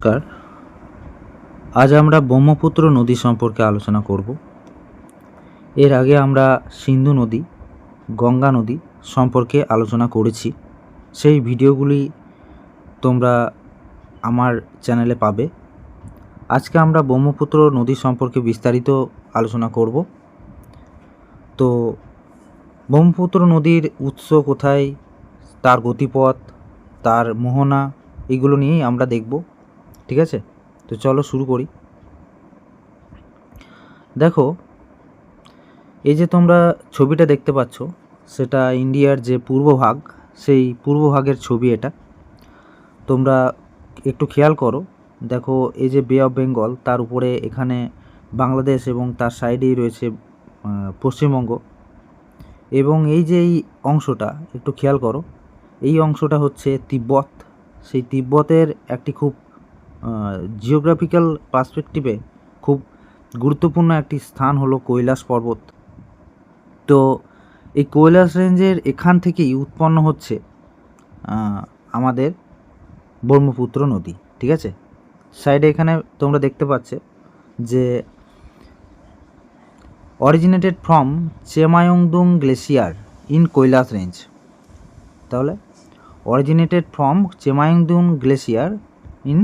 নমস্কার। আজ আমরা ব্রহ্মপুত্র নদী সম্পর্কে আলোচনা করব। এর আগে আমরা সিন্ধু নদী, গঙ্গা নদী সম্পর্কে আলোচনা করেছি। সেই ভিডিওগুলি তোমরা আমার চ্যানেলে পাবে। আজকে আমরা ব্রহ্মপুত্র নদী সম্পর্কে বিস্তারিত আলোচনা করব। তো ব্রহ্মপুত্র নদীর উৎস কোথায়, তার গতিপথ, তার মোহনা, এগুলো নিয়েই আমরা দেখব। ঠিক আছে, তো চলো শুরু করি। দেখো, এই যে তোমরা ছবিটা দেখতে পাচ্ছ, সেটা ইন্ডিয়ার যে পূর্বভাগ, সেই পূর্বভাগের ছবি এটা। তোমরা একটু খেয়াল করো, দেখো এই যে বে অফ বেঙ্গল, তার উপরে এখানে বাংলাদেশ এবং তার সাইডেই রয়েছে পশ্চিমবঙ্গ। এবং এই যে এই অংশটা একটু খেয়াল করো, এই অংশটা হচ্ছে তিব্বত। সেই তিব্বতের একটি খুব জিওগ্রাফিক্যাল পার্সপেক্টিভে খুব গুরুত্বপূর্ণ একটি স্থান হলো কৈলাস পর্বত। তো এই কৈলাস রেঞ্জের এখান থেকেই উৎপন্ন হচ্ছে আমাদের ব্রহ্মপুত্র নদী। ঠিক আছে, সাইডে এখানে তোমরা দেখতে পাচ্ছে যে originated from Chemayungdung glacier in Kailash range. তাহলে originated from Chemayungdung glacier in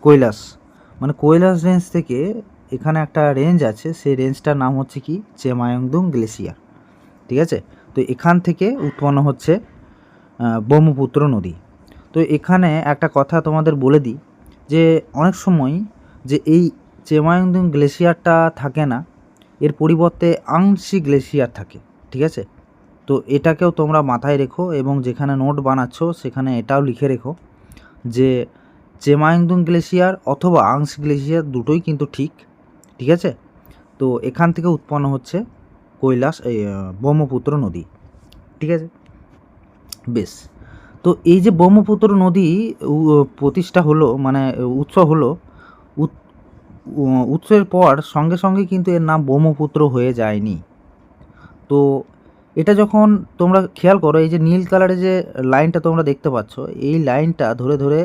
Kailash, মানে কৈলাস রেঞ্জ থেকে এখানে একটা রেঞ্জ আছে, সেই রেঞ্জটার নাম হচ্ছে কি চেমায়ংদুং গ্লেসিয়ার। ঠিক আছে, তো এখান থেকে উৎপন্ন হচ্ছে ব্রহ্মপুত্র নদী। তো এখানে একটা কথা তোমাদের বলে দিই, যে অনেক সময় যে এই চেমায়ংদুং গ্লেসিয়ারটা থাকে না, এর পরিবর্তে আংশি গ্লেসিয়ার থাকে। ঠিক আছে, তো এটাকেও তোমরা মাথায় রেখো এবং যেখানে নোট বানাচ্ছ সেখানে এটাও লিখে রেখো যে চেমায়ংদুং গ্লেসিয়ার অথবা আংশি গ্লেসিয়ার দুটোই কিন্তু ঠিক। ঠিক আছে, তো এখান থেকে উৎপন্ন হচ্ছে কৈলাস ব্রহ্মপুত্র নদী। ঠিক আছে, বেশ। তো এই যে ব্রহ্মপুত্র নদী প্রতিষ্ঠা হলো, মানে উৎস হলো, উৎসের পর সঙ্গে সঙ্গে কিন্তু এর নাম ব্রহ্মপুত্র হয়ে যায়নি। তো এটা যখন তোমরা খেয়াল করো, এই যে নীল কালারের যে লাইনটা তোমরা দেখতে পাচ্ছ, এই লাইনটা ধরে ধরে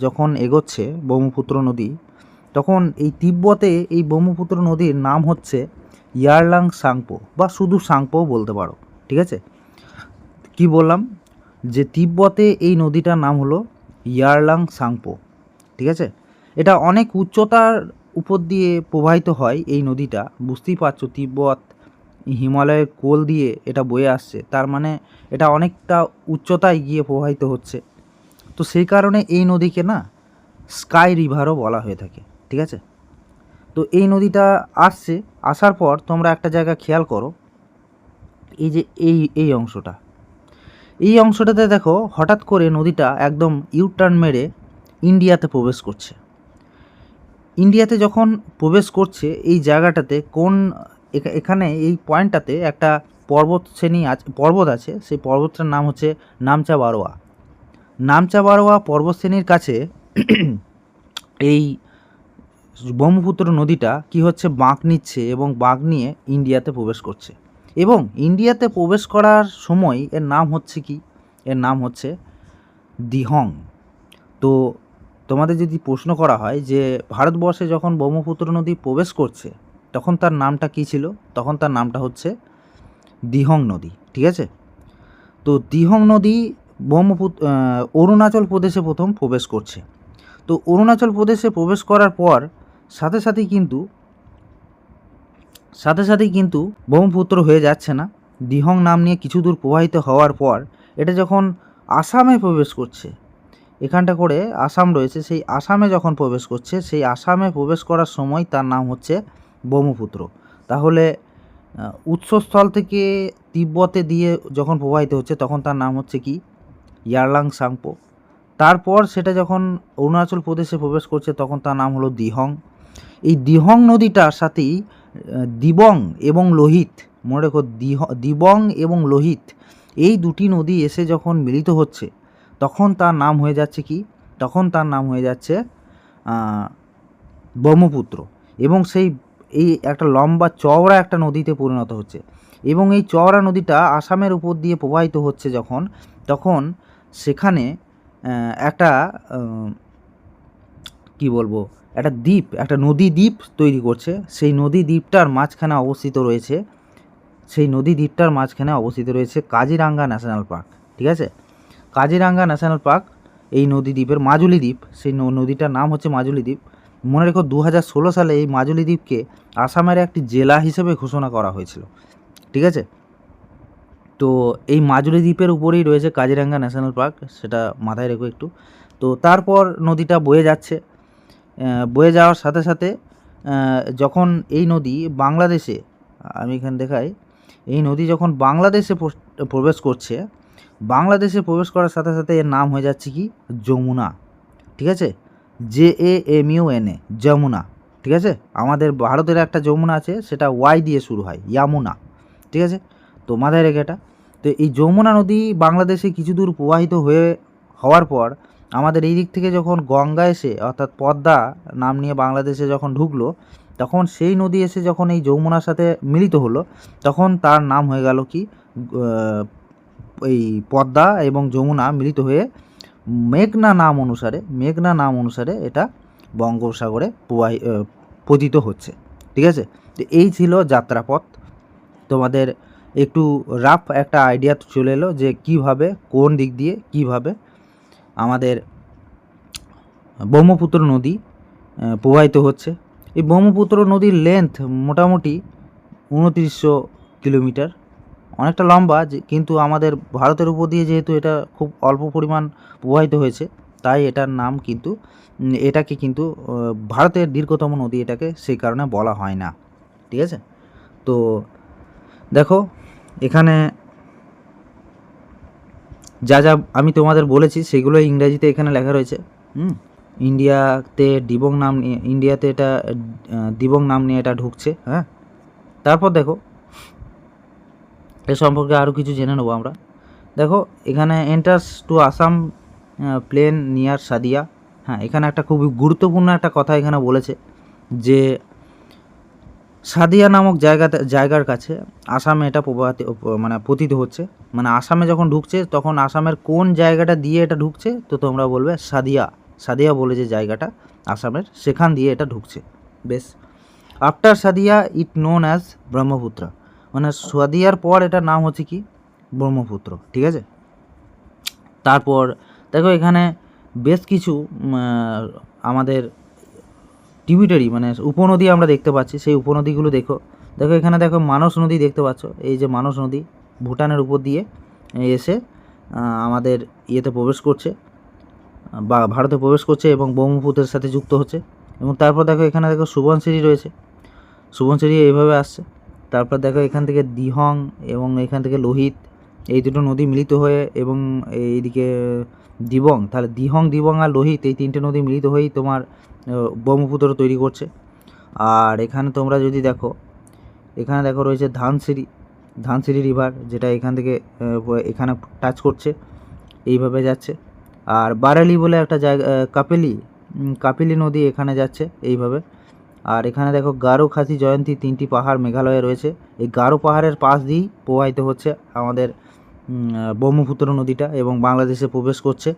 যখন এগোচ্ছে ব্রহ্মপুত্র নদী, তখন এই তিব্বতে এই ব্রহ্মপুত্র নদীর নাম হচ্ছে ইয়ারলাং সাংপো, বা শুধু সাংপোও বলতে পারো। ঠিক আছে, কি বললাম, যে তিব্বতে এই নদীটার নাম হলো ইয়ারলাং সাংপো। ঠিক আছে, এটা অনেক উচ্চতার উপর দিয়ে প্রবাহিত হয় এই নদীটা। বুঝতেই পারছো, তিব্বত হিমালয়ের কোল দিয়ে এটা বয়ে আসছে, তার মানে এটা অনেকটা উচ্চতায় গিয়ে প্রবাহিত হচ্ছে। তো সেই কারণে এই নদীকে না স্কাই রিভারও বলা হয়ে থাকে। ঠিক আছে, তো এই নদীটা আসছে, আসার পর তোমরা একটা জায়গা খেয়াল করো, এই যে এই অংশটা, এই অংশটাতে দেখো হঠাৎ করে নদীটা একদম ইউটার্ন মেরে ইন্ডিয়াতে প্রবেশ করছে। ইন্ডিয়াতে যখন প্রবেশ করছে, এই জায়গাটাতে এখানে এই পয়েন্টটাতে একটা পর্বত আছে, সেই পর্বতটার নাম হচ্ছে নামচা বারোয়া। নামচা বারোয়া পর্বতশ্রেণীর কাছে এই ব্রহ্মপুত্র নদীটা কি হচ্ছে, বাঁক নিচ্ছে এবং বাঁক নিয়ে ইন্ডিয়াতে প্রবেশ করছে। এবং ইন্ডিয়াতে প্রবেশ করার সময় এর নাম হচ্ছে কি, এর নাম হচ্ছে দিহং। তো তোমাদের যদি প্রশ্ন করা হয় যে ভারতবর্ষে যখন ব্রহ্মপুত্র নদী প্রবেশ করছে তখন তার নামটা কী ছিল, তখন তার নামটা হচ্ছে দিহং নদী। ঠিক আছে, তো দিহং নদী অরুণাচল প্রদেশে প্রথম প্রবেশ করছে। তো অরুণাচল প্রদেশে প্রবেশ করার পর সাথে সাথেই কিন্তু ব্রহ্মপুত্র হয়ে যাচ্ছে না। দিহং নাম নিয়ে কিছু দূর প্রবাহিত হওয়ার পর এটা যখন আসামে প্রবেশ করছে, এখানটা করে আসাম রয়েছে, সেই আসামে যখন প্রবেশ করছে, সেই আসামে প্রবেশ করার সময় তার নাম হচ্ছে ব্রহ্মপুত্র। তাহলে উৎসস্থল থেকে তিব্বতে দিয়ে যখন প্রবাহিত হচ্ছে তখন তার নাম হচ্ছে কি, ইয়ারলাং সাংপো। তারপর সেটা যখন অরুণাচল প্রদেশে প্রবেশ করছে তখন তার নাম হলো দিহং। এই দিহং নদীটার সাথেই দিবং এবং লোহিত, মনে রেখো দিবং এবং লোহিত, এই দুটি নদী এসে যখন মিলিত হচ্ছে তখন তার নাম হয়ে যাচ্ছে কি, তখন তার নাম হয়ে যাচ্ছে ব্রহ্মপুত্র। এবং এই একটা লম্বা চওড়া একটা নদীতে পরিণত হচ্ছে। এবং এই চওড়া নদীটা আসামের উপর দিয়ে প্রবাহিত হচ্ছে তখন সেখানে একটা কি বলবো, একটা দ্বীপ, একটা নদী দ্বীপ তৈরি করছে। সেই নদী দ্বীপটার মাঝখানে অবস্থিত রয়েছে, সেই নদী দ্বীপটার মাঝখানে অবস্থিত রয়েছে কাজিরাঙ্গা ন্যাশনাল পার্ক। ঠিক আছে, কাজিরাঙ্গা ন্যাশনাল পার্ক, এই নদী দ্বীপের মাজুলি দ্বীপ, সেই নদীটার নাম হচ্ছে মাজুলি দ্বীপ। মনে রেখো 2016 সালে এই মাজুলি দ্বীপকে আসামের একটি জেলা হিসেবে ঘোষণা করা হয়েছিল। ঠিক আছে, তো এই মাজুলি দ্বীপের উপরেই রয়েছে কাজিরাঙ্গা ন্যাশনাল পার্ক, সেটা মাথায় রেখো একটু। তো তারপর নদীটা বয়ে যাচ্ছে, বয়ে যাওয়ার সাথে সাথে যখন এই নদী বাংলাদেশে, আমি এখানে দেখাই, এই নদী যখন বাংলাদেশে প্রবেশ করছে, বাংলাদেশে প্রবেশ করার সাথে সাথে এর নাম হয়ে যাচ্ছে কি, যমুনা। ঠিক আছে, JAMUNA, যমুনা। ঠিক আছে, আমাদের ভারতের একটা যমুনা আছে, সেটা ওয়াই দিয়ে শুরু হয়, ইয়ামুনা। ঠিক আছে, তো মাথায় রেখে এটা। তো এই যমুনা নদী বাংলাদেশে কিছু দূর প্রবাহিত হওয়ার পর আমাদের এই দিক থেকে যখন গঙ্গা এসে, অর্থাৎ পদ্মা নাম নিয়ে বাংলাদেশে যখন ঢুকলো, তখন সেই নদী এসে যখন এই যমুনার সাথে মিলিত হলো, তখন তার নাম হয়ে গেল কি, এই পদ্মা এবং যমুনা মিলিত হয়ে মেঘনা নাম অনুসারে এটা বঙ্গোপসাগরে পতিত হচ্ছে। ঠিক আছে, তো এই ছিল যাত্রাপথ। তোমাদের একটু রাফ একটা আইডিয়া চলে এলো যে কিভাবে, কোন দিক দিয়ে কিভাবে আমাদের ব্রহ্মপুত্র নদী প্রবাহিত হচ্ছে। এই ব্রহ্মপুত্র নদীর লেন্থ মোটামুটি 2900 কিলোমিটার, অনেকটা লম্বা, কিন্তু আমাদের ভারতের উপর দিয়ে যেহেতু এটা খুব অল্প পরিমাণ প্রবাহিত হয়েছে, তাই এটার নাম কিন্তু, এটাকে কিন্তু ভারতের দীর্ঘতম নদী এটাকে সেই কারণে বলা হয় না। ঠিক আছে, তো দেখো এখানে যা যা আমি তোমাদের বলেছি সেগুলো ইংরেজিতে এখানে লেখা রয়েছে। ইন্ডিয়াতে এটা দিবং নাম নিয়ে এটা ঢুকছে। হ্যাঁ, তারপর দেখো এ সম্পর্কে আরও কিছু জেনে নেবো আমরা। দেখো এখানে enters to Assam plain near Sadiya. হ্যাঁ, এখানে একটা খুবই গুরুত্বপূর্ণ একটা কথা এখানে বলেছে যে সাদিয়া নামক জায়গার কাছে আসামে এটা পতিত হচ্ছে। মানে আসামে যখন ঢুকছে তখন আসামের কোন জায়গাটা দিয়ে এটা ঢুকছে, তো তোমরা বলবে সাদিয়া বলে যে জায়গাটা আসামের, সেখান দিয়ে এটা ঢুকছে। বেশ, আফটার সাদিয়া ইট নোন অ্যাজ ব্রহ্মপুত্র, মানে সাদিয়ার পর এটার নাম হচ্ছে কি, ব্রহ্মপুত্র। ঠিক আছে, তারপর দেখো এখানে বেশ কিছু আমাদের ট্রিবিউটারি মানে উপনদী আমরা দেখতে পাচ্ছি। সেই উপনদীগুলো দেখো এখানে দেখো মানস নদী দেখতে পাচ্ছ। এই যে মানস নদী ভুটানের উপর দিয়ে এসে আমাদের ইয়েতে প্রবেশ করছে বা ভারতে প্রবেশ করছে এবং ব্রহ্মপুত্রের সাথে যুক্ত হচ্ছে। এবং তারপর দেখো এখানে দেখো সুবনশিরি রয়েছে, সুবনশিরি এইভাবে আসছে। তারপর দেখো এখান থেকে দিহং এবং এখান থেকে লোহিত, এই দুটো নদী মিলিত হয়ে, এবং এইদিকে দিবং, তাহলে দিবং আর লোহিত, এই তিনটে নদী মিলিত হয়েই তোমার ব্রহ্মপুত্র তৈরি করছে। আর এখানে তোমরা যদি দেখো, এখানে দেখো রয়েছে ধানসিরি রিভার, যেটা এখান থেকে এখানে টাচ করছে, এইভাবে যাচ্ছে। আর বারেলি বলে একটা জায়গা, কাপিলি নদী এখানে যাচ্ছে এইভাবে। আর এখানে দেখো গারো খাসি জয়ন্তী, 3টি পাহাড় মেঘালয়ে রয়েছে। এই গারো পাহাড়ের পাশ দিয়েই প্রবাহিত হচ্ছে আমাদের ব্রহ্মপুত্র নদীটা এবং বাংলাদেশে প্রবেশ করছে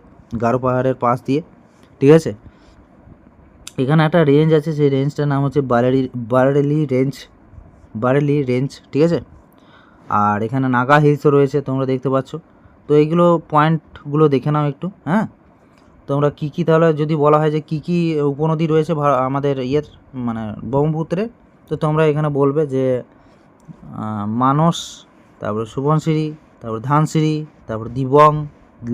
গারো পাহাড়ের পাশ দিয়ে। ঠিক আছে, এখানে একটা রেঞ্জ আছে, সেই রেঞ্জটার নাম হচ্ছে বারেলি রেঞ্জ। ঠিক আছে, আর এখানে নাগা হিলসও রয়েছে, তোমরা দেখতে পাচ্ছ। তো এইগুলো পয়েন্টগুলো দেখে নাও একটু। হ্যাঁ, তোমরা কী তাহলে যদি বলা হয় যে কী উপনদী রয়েছে আমাদের মানে ব্রহ্মপুত্রে, তো তোমরা এখানে বলবে যে মানস, তারপরে সুবনশিরি, তারপর ধানসিরি, তারপর দিবং,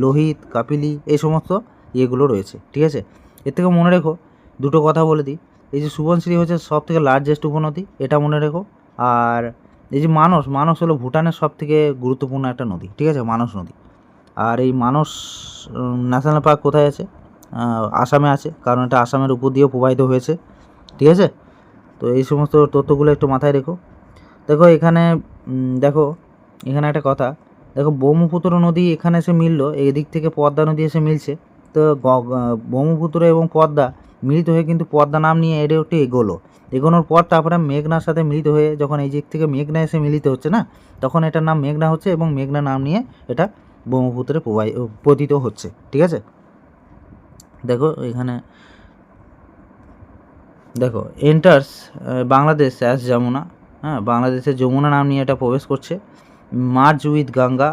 লোহিত, কাপিলি, এই সমস্ত ইয়েগুলো রয়েছে। ঠিক আছে, এর থেকে মনে রেখো দুটো কথা বলে দিই। এই যে সুবনশিরি হচ্ছে সব থেকে লার্জেস্ট উপনদী, এটা মনে রেখো। আর এই যে মানস হলো ভুটানের সব থেকে গুরুত্বপূর্ণ একটা নদী। ঠিক আছে, মানস নদী। আর এই মানস ন্যাশনাল পার্ক কোথায় আছে? আসামে আছে, কারণ এটা আসামের উপর দিয়েও প্রবাহিত হয়েছে। ঠিক আছে, তো এই সমস্ত তথ্যগুলো একটু মাথায় রেখো। দেখো এখানে এখানে একটা কথা দেখো, ব্রহ্মপুত্র নদী এখানে এসে মিললো, এদিক থেকে পদ্মা নদী এসে মিলছে। তো ব্রহ্মপুত্র এবং পদ্মা মিলিত হয়ে কিন্তু পদ্মা নাম নিয়ে এটা একটু এগোনোর পর তারপরে মেঘনার সাথে মিলিত হয়ে যখন এই দিক থেকে মেঘনা এসে মিলিত হচ্ছে না, তখন এটার নাম মেঘনা হচ্ছে এবং মেঘনা নাম নিয়ে এটা ব্রহ্মপুত্রে পতিত হচ্ছে। ঠিক আছে, দেখো এখানে দেখো এন্টার্স বাংলাদেশ অ্যাজ যমুনা, হ্যাঁ, বাংলাদেশের যমুনা নাম নিয়ে এটা প্রবেশ করছে। Merge with Ganga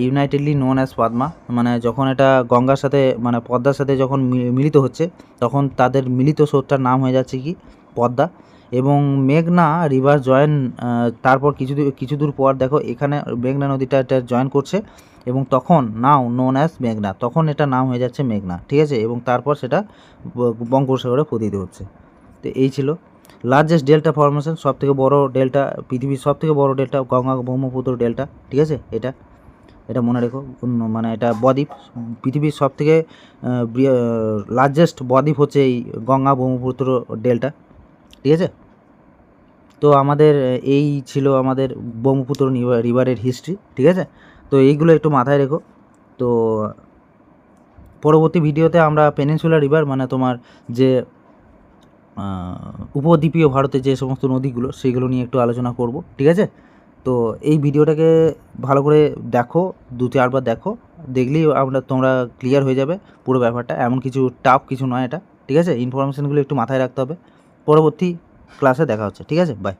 unitedly known as Padma, মানে যখন এটা গঙ্গার সাথে মানে পদ্মার সাথে যখন মিলিত হচ্ছে তখন তাদের মিলিত স্রোতটার নাম হয়ে যাচ্ছে কি পদ্মা। এবং মেঘনা রিভার জয়েন, তারপর কিছু দূর পর দেখো এখানে মেঘনা নদীটা এটা জয়েন করছে এবং তখন নাও নোন অ্যাজ মেঘনা, তখন এটা নাম হয়ে যাচ্ছে মেঘনা, ঠিক আছে। এবং তারপর সেটা বঙ্গোপসাগরে পতিত হচ্ছে। তো এই ছিল লার্জেস্ট ডেল্টা ফর্মেশন, সবথেকে বড় ডেল্টা, পৃথিবীর সবথেকে বড় ডেল্টা গঙ্গা ব্রহ্মপুত্র ডেল্টা, ঠিক আছে। এটা মনে রেখো, মানে এটা বদ্বীপ, পৃথিবীর সবথেকে লার্জেস্ট বদ্বীপ হচ্ছে এই গঙ্গা ব্রহ্মপুত্র ডেল্টা, ঠিক আছে। তো আমাদের এই ছিল আমাদের ব্রহ্মপুত্র রিভারের হিস্ট্রি, ঠিক আছে। তো এইগুলো একটু মাথায় রেখো। তো পরবর্তী ভিডিওতে আমরা পেনিনসুলার রিভার মানে তোমার যে উপদ্বীপীয় ভারতের যে সমস্ত নদীগুলো সেইগুলো নিয়ে একটু আলোচনা করব, ঠিক আছে। তো এই ভিডিওটাকে ভালো করে দেখো, 2-4 বার দেখো, দেখলেই তোমরা ক্লিয়ার হয়ে যাবে পুরো ব্যাপারটা। এমন কিছু টাফ কিছু নয় এটা, ঠিক আছে। ইনফরমেশানগুলো একটু মাথায় রাখতে হবে। পরবর্তী ক্লাসে দেখা হচ্ছে, ঠিক আছে, বাই।